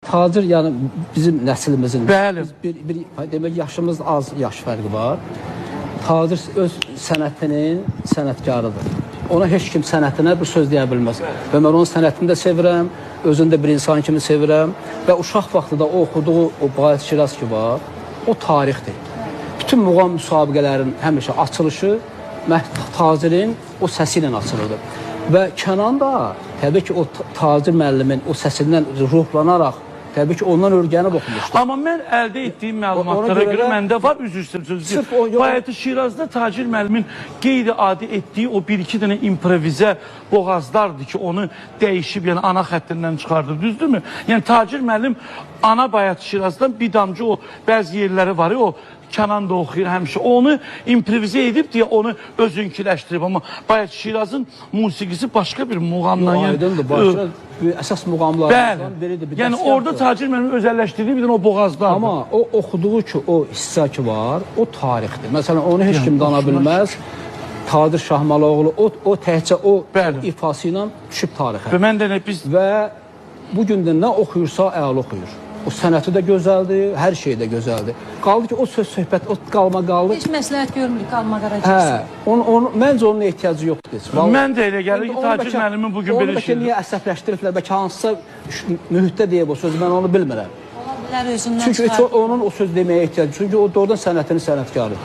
Tacir yəni bizim nəslimizin Bəli. bir demək yaşımız az yaş fərqi var. Tacir öz sənətinin sənətkarıdır. Ona heç kim sənətinə bir söz deyə bilməz. Və mən onun sənətini də sevirəm, özünü də bir insan kimi sevirəm və uşaq vaxtında oxuduğu o Bayat Şiraz ki var, o tarixdir. Bütün muğam müsabiqələrin həmişə açılışı tacirin o səsi ilə açılırdı. Və Kənan da təbii ki o tacir müəllimin o səsindən ruhlanaraq təbii ki ondan öyrənib oxumuşdu. Amma mən əldə etdiyim məlumatlara görə məndə var, üzr istəyirəm sözü. Bayat Şirazda tacir müəllimin qeyri-adi etdiyi o bir-iki dənə improvizə boğazlardır ki, onu dəyişib, yəni ana xəttindən çıxardır, düzdürmü? Yəni tacir müəllim ana Bayat Şirazdan bir damcı o bəzi yerləri var, o Kənan da oxuyur həmişə. Onu improvizə edib deyə onu özünkiləşdirib. Amma Bayat Şirazın musiqisi başqa bir muğamdan. Aydındır, başqa əsas muğamlardan biridir. Yəni orada tacir müəllimin özəlləşdirdiyi bir o boğazlar. Amma o oxuduğu ki, o hissə ki var, o tarixdir. Məsələn, onu heç kim dana bilməz. Tacir Şahmaloğlu o təhcə o ifası ilə düşüb tarixə. Və mən də və bu gün də nə oxuyursa əla oxuyur. O sənəti də gözəldir, hər şey də gözəldir. Qaldı ki, o söz söhbət, o qalma qaldı. Heç məsləhət görmürük qalma Qaracıqsı. Məncə onun ehtiyacı yoxdur. Mən də elə gəlir ki, tacir müəllimin bugün belə şeydir. Onu niyə əsəbləşdiriblər, bəlkə hansısa mühitdə deyib o sözü, mən onu bilmirəm. Ola bilər özündən Çünki onun o söz deməyə ehtiyacı, çünki o doğrudan sənətinin sənətkarıdır.